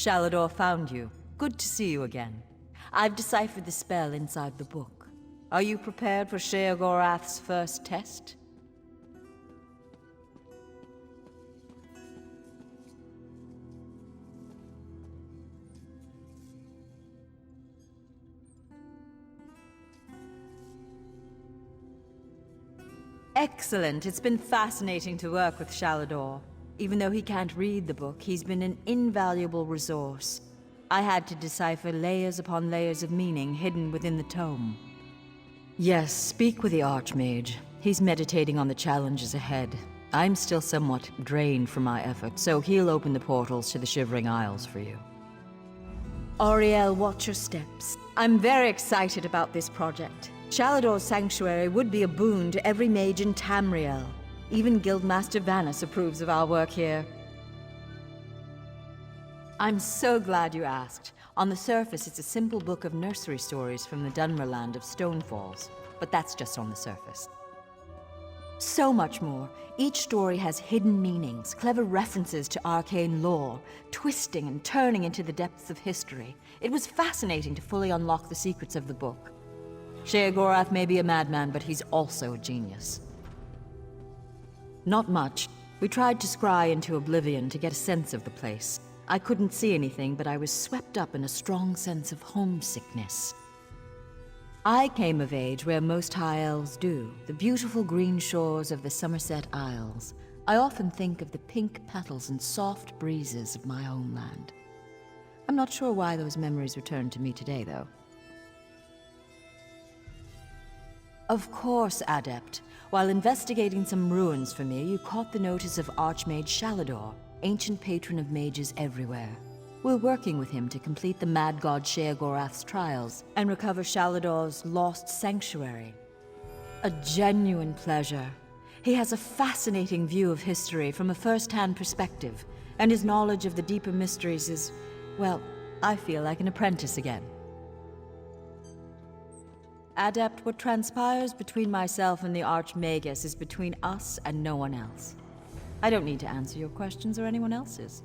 Shalador found you. Good to see you again. I've deciphered the spell inside the book. Are you prepared for Sheogorath's first test? Excellent. It's been fascinating to work with Shalador. Even though he can't read the book, he's been an invaluable resource. I had to decipher layers upon layers of meaning hidden within the tome. Yes, speak with the Archmage. He's meditating on the challenges ahead. I'm still somewhat drained from my efforts, so he'll open the portals to the Shivering Isles for you. Auriel, watch your steps. I'm very excited about this project. Shalador's sanctuary would be a boon to every mage in Tamriel. Even Guildmaster Vanus approves of our work here. I'm so glad you asked. On the surface, it's a simple book of nursery stories from the Dunmerland of Stonefalls, but that's just on the surface. So much more. Each story has hidden meanings, clever references to arcane lore, twisting and turning into the depths of history. It was fascinating to fully unlock the secrets of the book. Sheogorath may be a madman, but he's also a genius. Not much. We tried to scry into oblivion to get a sense of the place. I couldn't see anything, but I was swept up in a strong sense of homesickness. I came of age where most High Elves do, the beautiful green shores of the Somerset Isles. I often think of the pink petals and soft breezes of my homeland. I'm not sure why those memories return to me today, though. Of course, Adept. While investigating some ruins for me, you caught the notice of Archmage Shalador, ancient patron of mages everywhere. We're working with him to complete the Mad God Sheogorath's trials and recover Shalador's lost sanctuary. A genuine pleasure. He has a fascinating view of history from a first-hand perspective, and his knowledge of the deeper mysteries is, well, I feel like an apprentice again. Adept, what transpires between myself and the Archmagus is between us and no one else. I don't need to answer your questions or anyone else's.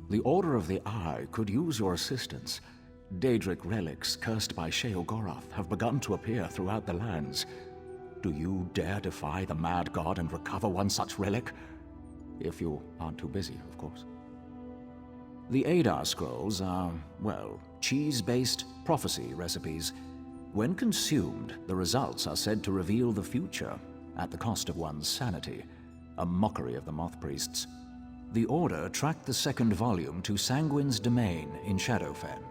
The Order of the Eye could use your assistance. Daedric relics cursed by Sheogorath have begun to appear throughout the lands. Do you dare defy the Mad God and recover one such relic? If you aren't too busy, of course. The Adar scrolls are, well, cheese-based prophecy recipes. When consumed, the results are said to reveal the future, at the cost of one's sanity. A mockery of the Moth Priests. The Order tracked the second volume to Sanguine's domain in Shadowfen.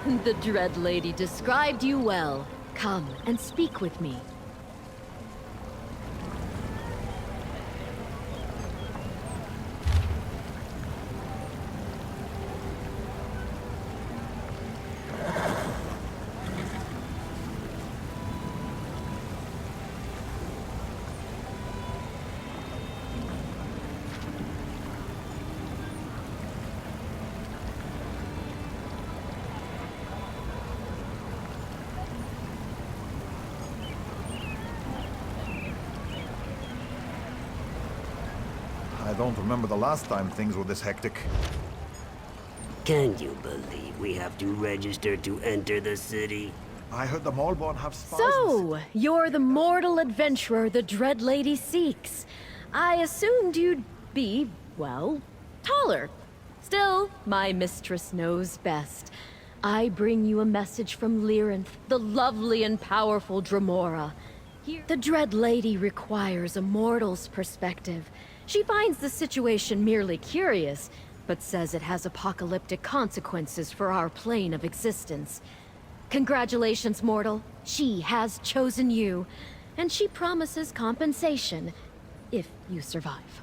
The Dread Lady described you well. Come and speak with me. I don't remember the last time things were this hectic. Can you believe we have to register to enter the city? I heard the Maulborn have spies. So, you're the mortal adventurer the Dread Lady seeks. I assumed you'd be, well, taller. Still, my mistress knows best. I bring you a message from Lyranth, the lovely and powerful Dremora. The Dread Lady requires a mortal's perspective. She finds the situation merely curious, but says it has apocalyptic consequences for our plane of existence. Congratulations, mortal. She has chosen you, and she promises compensation if you survive.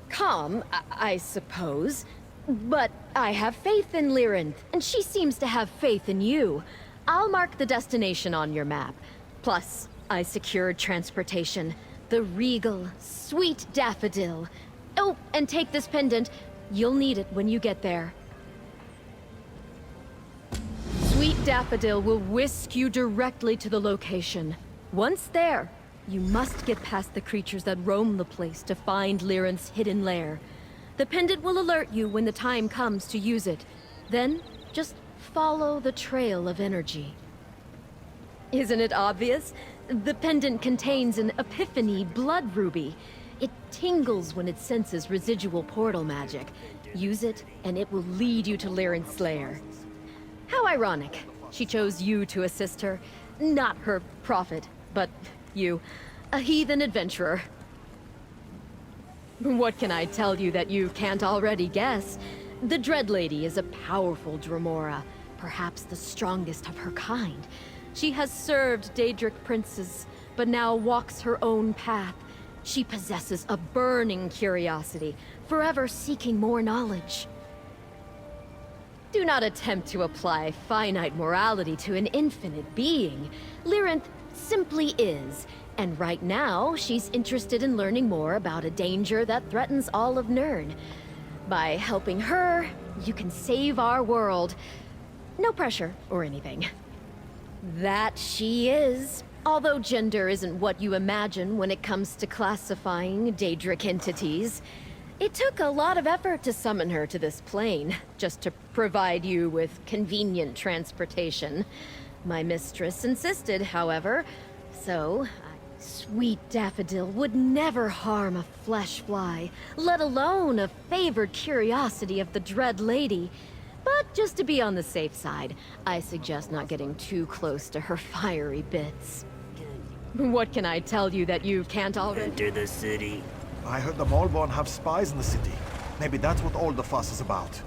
Calm, I suppose, but I have faith in Lyranth, and she seems to have faith in you. I'll mark the destination on your map. Plus, I secured transportation. The regal, sweet daffodil. Oh, and take this pendant. You'll need it when you get there. Sweet daffodil will whisk you directly to the location. Once there, you must get past the creatures that roam the place to find Lyranth's hidden lair. The pendant will alert you when the time comes to use it. Then, just follow the trail of energy. Isn't it obvious? The pendant contains an Epiphany blood ruby. It tingles when it senses residual portal magic. Use it, and it will lead you to Lyranth's lair. How ironic. She chose you to assist her. Not her prophet, but you. A heathen adventurer. What can I tell you that you can't already guess? The Dread Lady is a powerful Dremora, perhaps the strongest of her kind. She has served Daedric princes, but now walks her own path. She possesses a burning curiosity, forever seeking more knowledge. Do not attempt to apply finite morality to an infinite being. Lyranth simply is, and right now she's interested in learning more about a danger that threatens all of Nirn. By helping her, you can save our world. No pressure or anything. That she is. Although gender isn't what you imagine when it comes to classifying Daedric entities. It took a lot of effort to summon her to this plane, just to provide you with convenient transportation. My mistress insisted, however, so Sweet Daffodil would never harm a flesh fly, let alone a favored curiosity of the Dread Lady. But just to be on the safe side, I suggest not getting too close to her fiery bits. What can I tell you that you can't already? Enter the city. I heard the Maulborn have spies in the city. Maybe that's what all the fuss is about.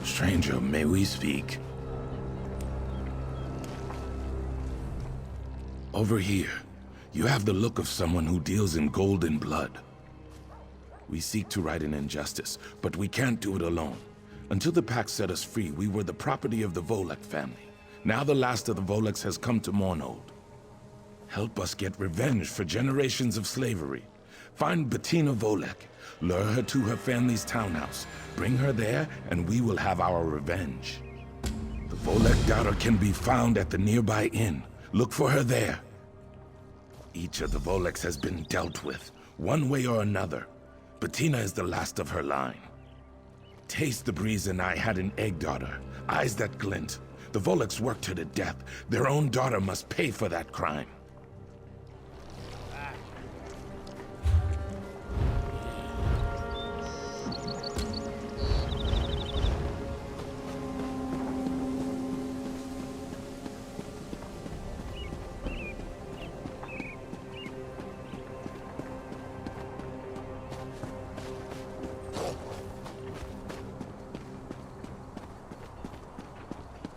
Stranger, may we speak? Over here, you have the look of someone who deals in golden blood. We seek to right an injustice, but we can't do it alone. Until the Pact set us free, we were the property of the Volek family. Now the last of the Voleks has come to Mornold. Help us get revenge for generations of slavery. Find Bettina Volek, lure her to her family's townhouse, bring her there, and we will have our revenge. The Volek daughter can be found at the nearby inn. Look for her there. Each of the Voleks has been dealt with, one way or another. Bettina is the last of her line. Taste the breeze and I had an egg daughter. Eyes that glint. The Voleks worked her to death. Their own daughter must pay for that crime.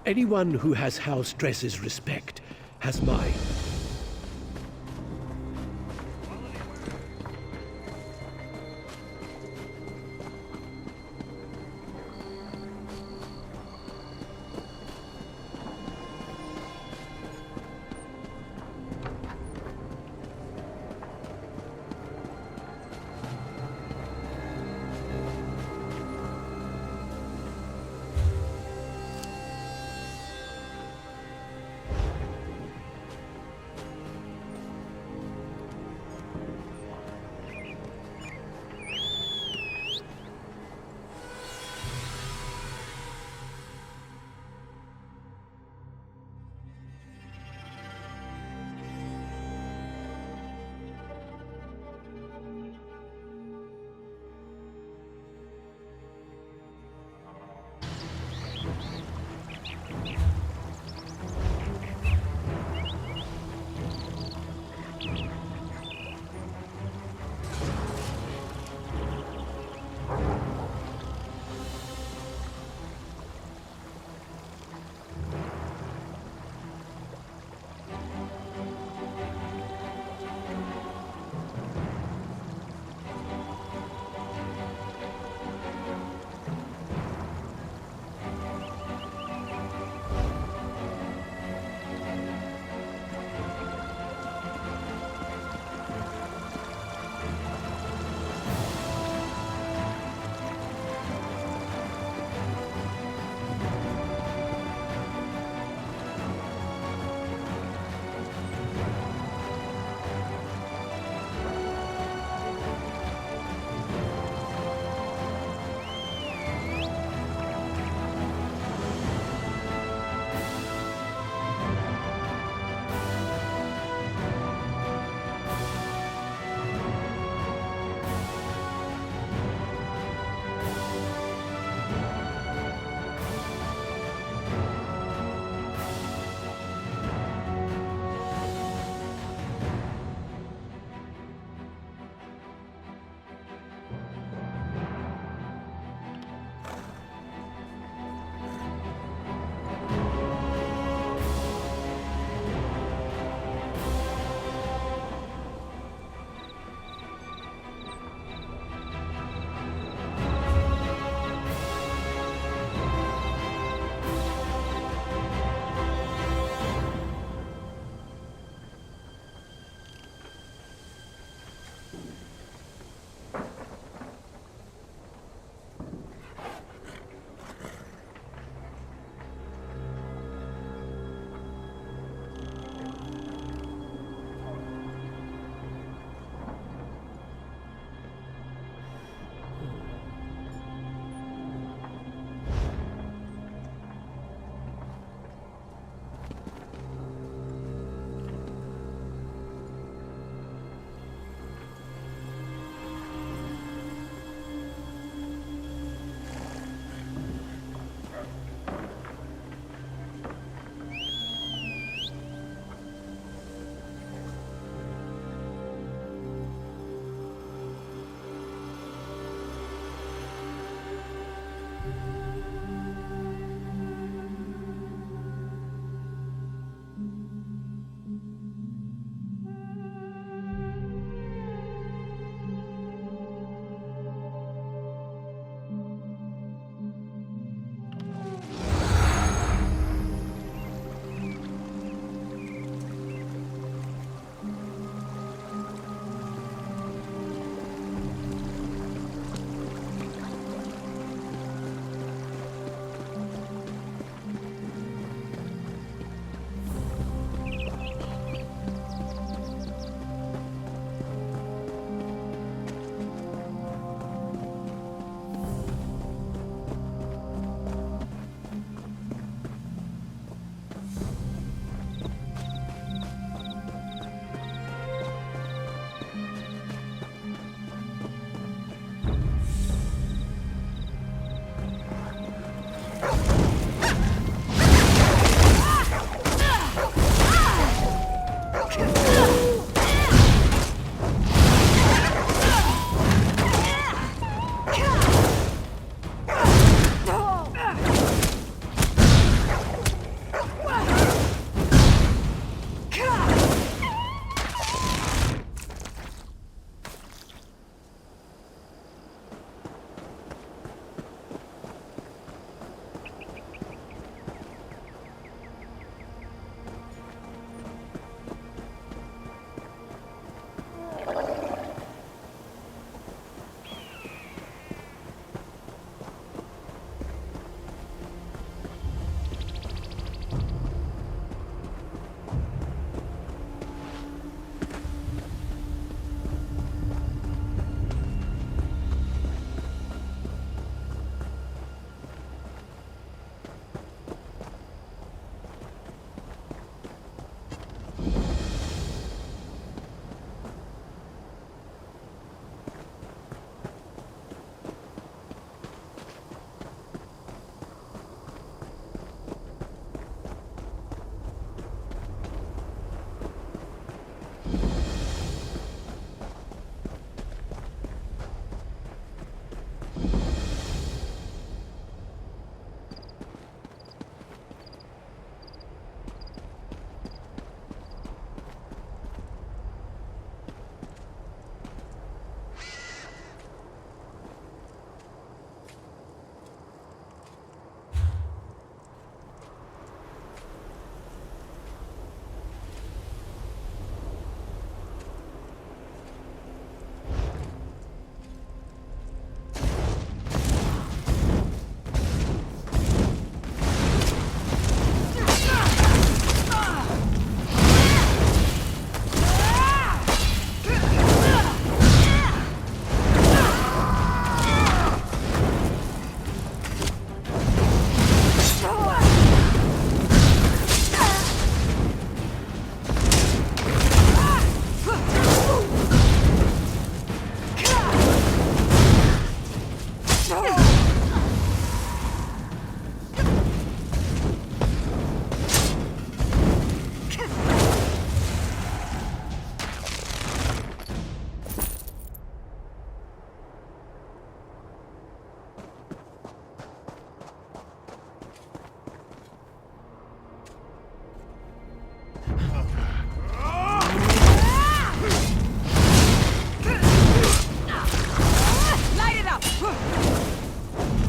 Anyone who has House Dress's respect has mine.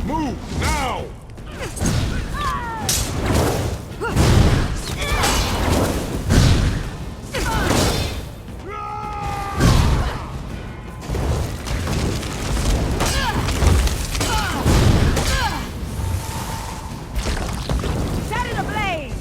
Move, now! Set it ablaze!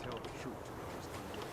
tell the truth to those unwilling.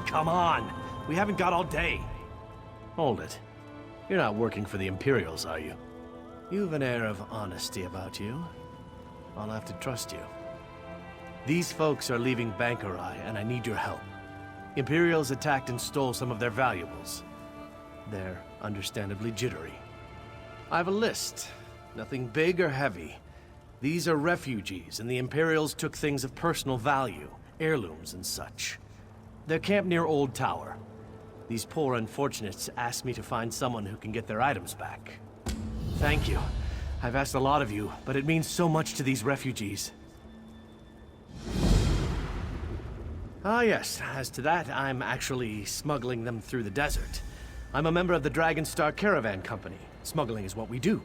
come on! We haven't got all day. Hold it. You're not working for the Imperials, are you? You've an air of honesty about you. I'll have to trust you. These folks are leaving Bangkorai, and I need your help. Imperials attacked and stole some of their valuables. They're understandably jittery. I have a list. Nothing big or heavy. These are refugees, and the Imperials took things of personal value, heirlooms and such. They're camped near Old Tower. These poor unfortunates asked me to find someone who can get their items back. Thank you. I've asked a lot of you, but it means so much to these refugees. Ah yes, as to that, I'm actually smuggling them through the desert. I'm a member of the Dragonstar Caravan Company. Smuggling is what we do.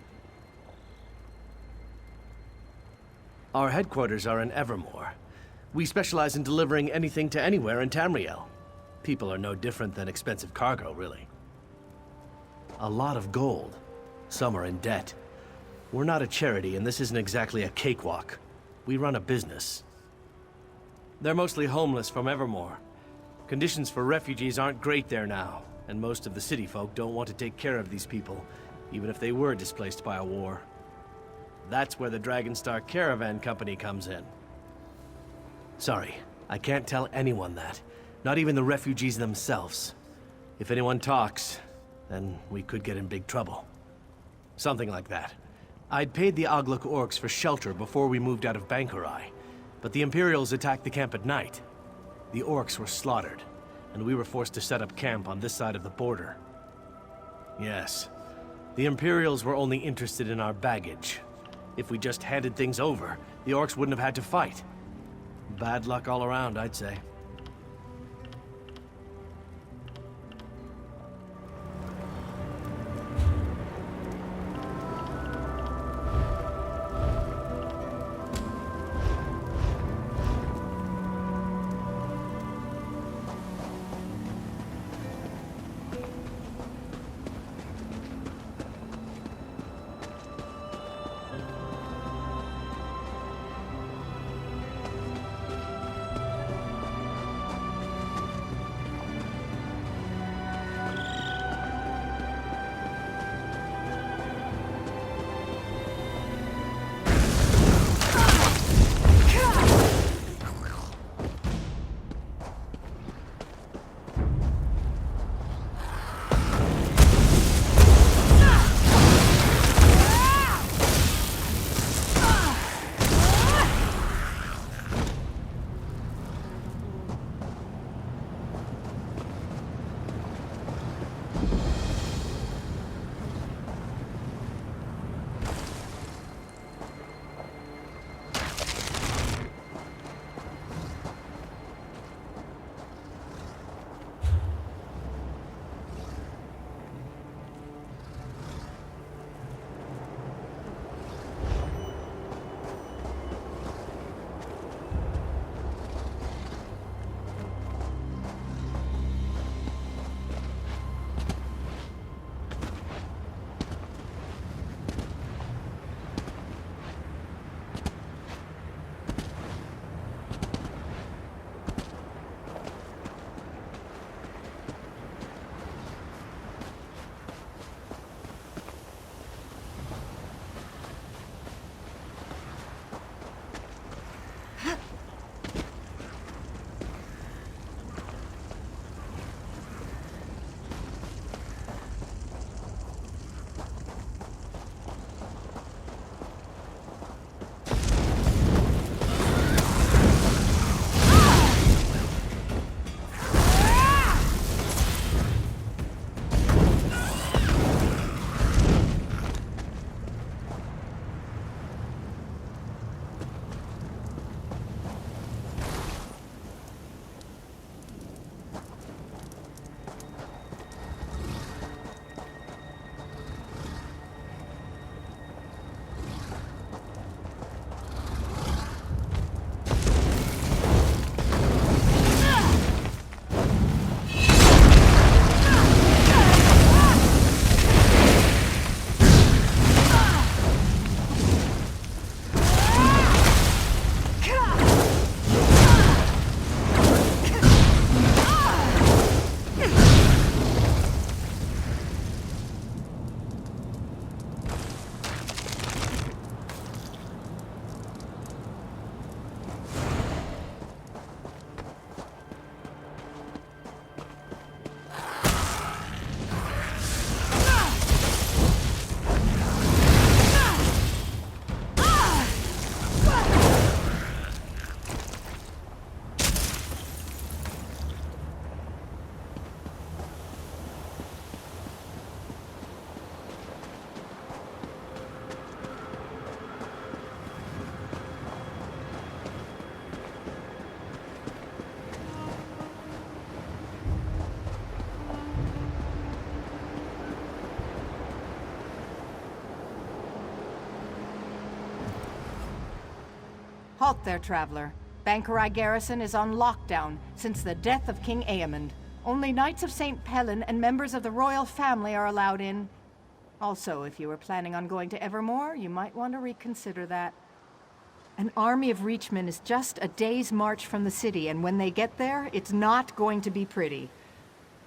Our headquarters are in Evermore. We specialize in delivering anything to anywhere in Tamriel. People are no different than expensive cargo, really. A lot of gold. Some are in debt. We're not a charity, and this isn't exactly a cakewalk. We run a business. They're mostly homeless from Evermore. Conditions for refugees aren't great there now, and most of the city folk don't want to take care of these people, even if they were displaced by a war. That's where the Dragonstar Caravan Company comes in. Sorry, I can't tell anyone that. Not even the refugees themselves. If anyone talks, then we could get in big trouble. Something like that. I'd paid the Ogluk orcs for shelter before we moved out of Bangkorai, but the Imperials attacked the camp at night. The orcs were slaughtered, and we were forced to set up camp on this side of the border. Yes, the Imperials were only interested in our baggage. If we just handed things over, the orcs wouldn't have had to fight. Bad luck all around, I'd say. Halt there, traveler. Bangkorai garrison is on lockdown since the death of King Aemond. Only Knights of St. Pellin and members of the royal family are allowed in. Also, if you were planning on going to Evermore, you might want to reconsider that. An army of Reachmen is just a day's march from the city, and when they get there, it's not going to be pretty.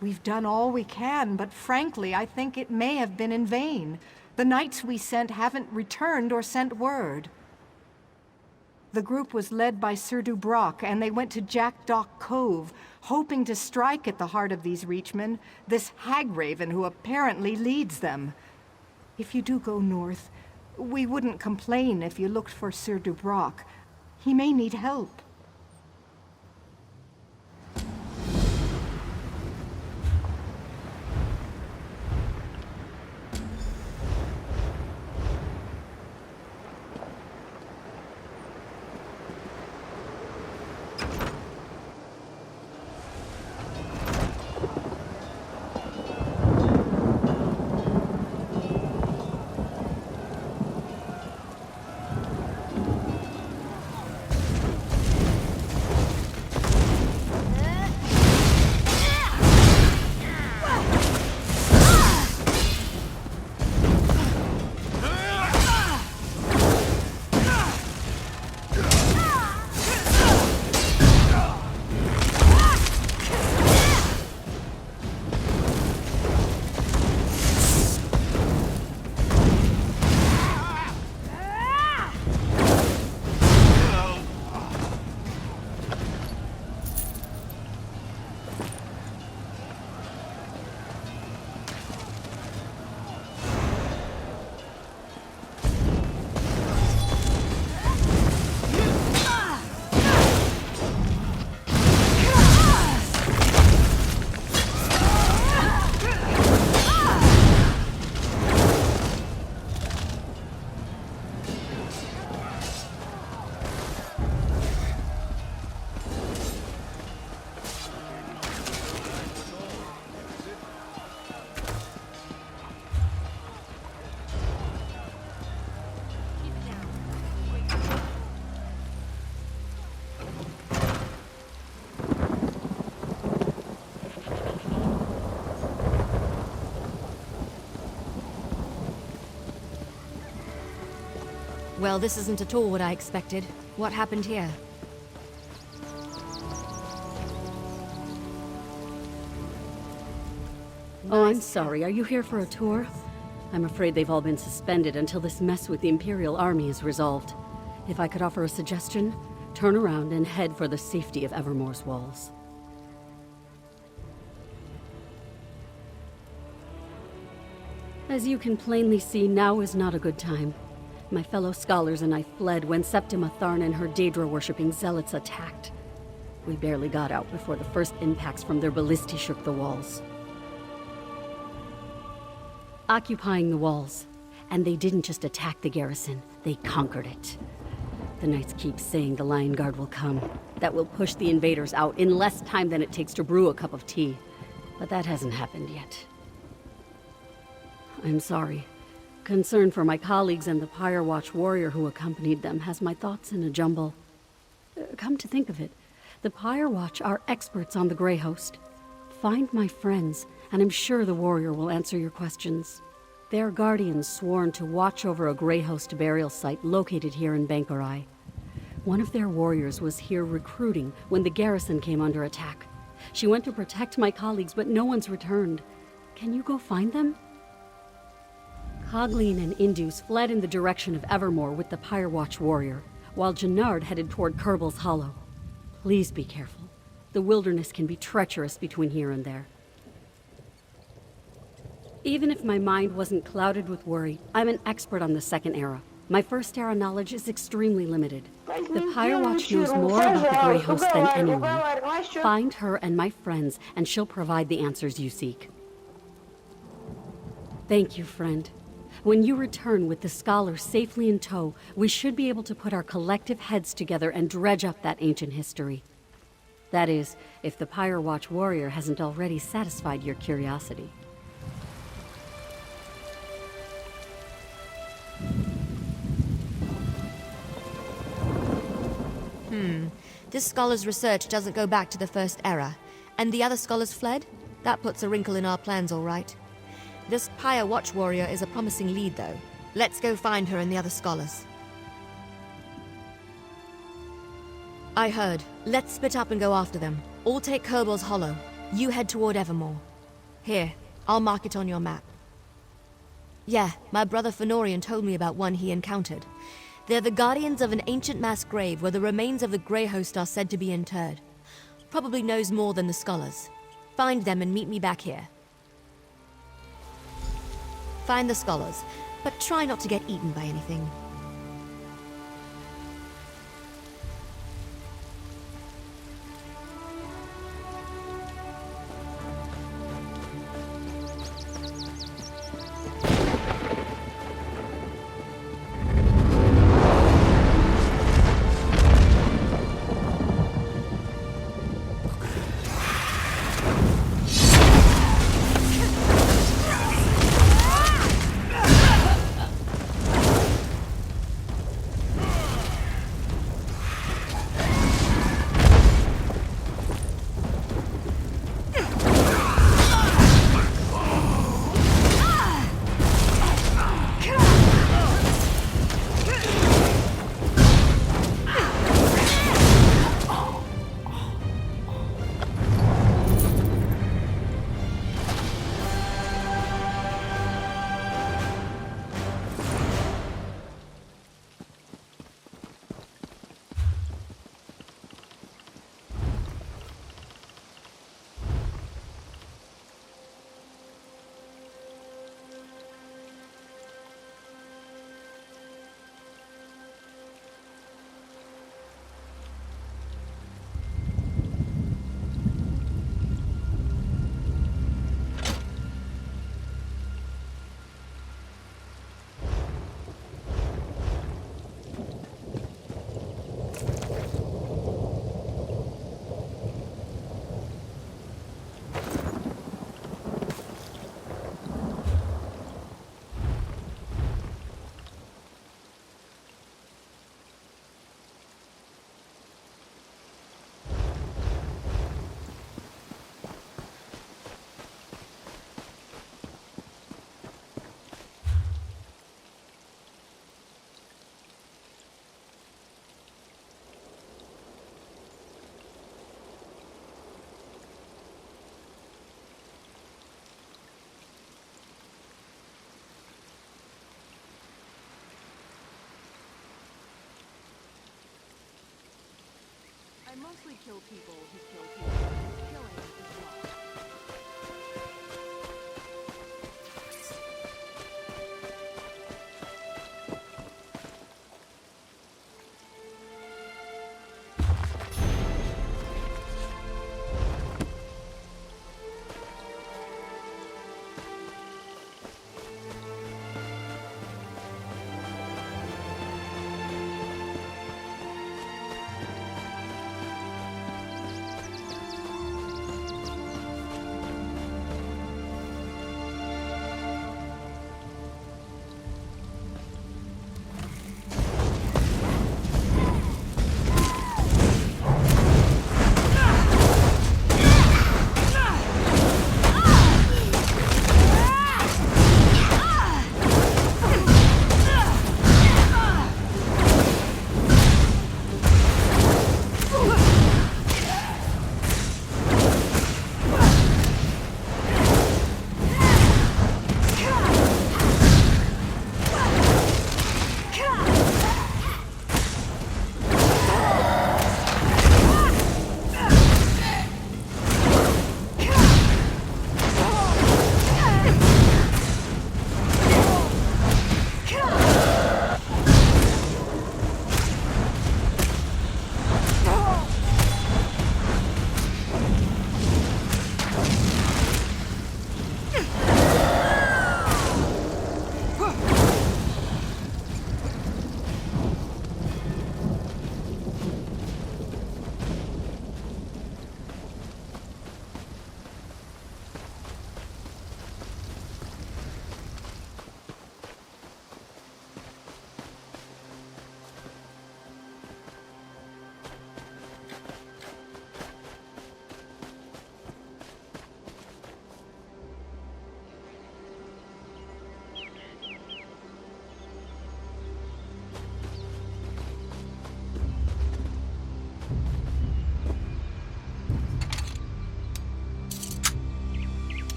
We've done all we can, but frankly, I think it may have been in vain. The knights we sent haven't returned or sent word. The group was led by Sir Dubrock, and they went to Jackdaw Cove, hoping to strike at the heart of these Reachmen, this Hagraven who apparently leads them. If you do go north, we wouldn't complain if you looked for Sir Dubrock. He may need help. Well, this isn't at all what I expected. What happened here? Oh, I'm sorry. Are you here for a tour? I'm afraid they've all been suspended until this mess with the Imperial Army is resolved. If I could offer a suggestion, turn around and head for the safety of Evermore's walls. As you can plainly see, now is not a good time. My fellow scholars and I fled when Septima Tharn and her Daedra-worshipping zealots attacked. We barely got out before the first impacts from their ballistae shook the walls. Occupying the walls. And they didn't just attack the garrison, they conquered it. The knights keep saying the Lion Guard will come. That will push the invaders out in less time than it takes to brew a cup of tea. But that hasn't happened yet. I'm sorry. Concern for my colleagues and the Pyre Watch warrior who accompanied them has my thoughts in a jumble. Come to think of it, the Pyre Watch are experts on the Grey Host. Find my friends, and I'm sure the warrior will answer your questions. They're guardians sworn to watch over a Grey Host burial site located here in Bangkorai. One of their warriors was here recruiting when the garrison came under attack. She went to protect my colleagues, but no one's returned. Can you go find them? Craglorn and Indus fled in the direction of Evermore with the Pyre Watch warrior, while Jannard headed toward Kerbel's Hollow. Please be careful. The wilderness can be treacherous between here and there. Even if my mind wasn't clouded with worry, I'm an expert on the Second Era. My First Era knowledge is extremely limited. The Pyre Watch knows more about the Grey Host than anyone. Find her and my friends, and she'll provide the answers you seek. Thank you, friend. When you return with the scholar safely in tow, we should be able to put our collective heads together and dredge up that ancient history. That is, if the Pyre Watch warrior hasn't already satisfied your curiosity. This scholar's research doesn't go back to the First Era. And the other scholars fled? That puts a wrinkle in our plans, all right. This Pyre Watch warrior is a promising lead, though. Let's go find her and the other scholars. I heard. Let's split up and go after them. All take Kerbal's Hollow. You head toward Evermore. Here, I'll mark it on your map. Yeah, my brother Fëanorian told me about one he encountered. They're the guardians of an ancient mass grave where the remains of the Grey Host are said to be interred. Probably knows more than the scholars. Find them and meet me back here. Find the scholars, but try not to get eaten by anything. I mostly kill people who kill people. Killing is wrong.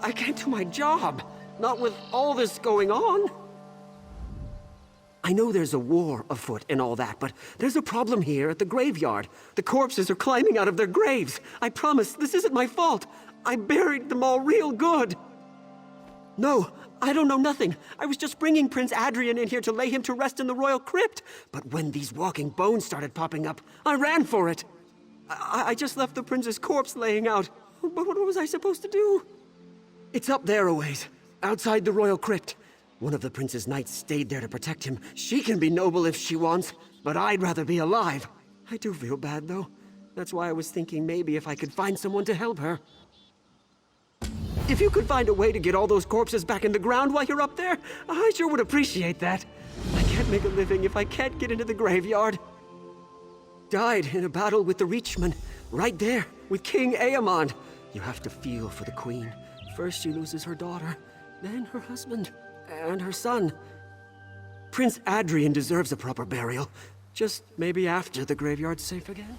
I can't do my job. Not with all this going on. I know there's a war afoot and all that, but there's a problem here at the graveyard. The corpses are climbing out of their graves. I promise, this isn't my fault. I buried them all real good. No, I don't know nothing. I was just bringing Prince Adrian in here to lay him to rest in the royal crypt. But when these walking bones started popping up, I ran for it. I just left the prince's corpse laying out. But what was I supposed to do? It's up there a ways, outside the royal crypt. One of the prince's knights stayed there to protect him. She can be noble if she wants, but I'd rather be alive. I do feel bad, though. That's why I was thinking maybe if I could find someone to help her. If you could find a way to get all those corpses back in the ground while you're up there, I sure would appreciate that. I can't make a living if I can't get into the graveyard. Died in a battle with the Reachmen, right there, with King Aemond. You have to feel for the queen. First she loses her daughter, then her husband, and her son. Prince Adrian deserves a proper burial. Just maybe after the graveyard's safe again.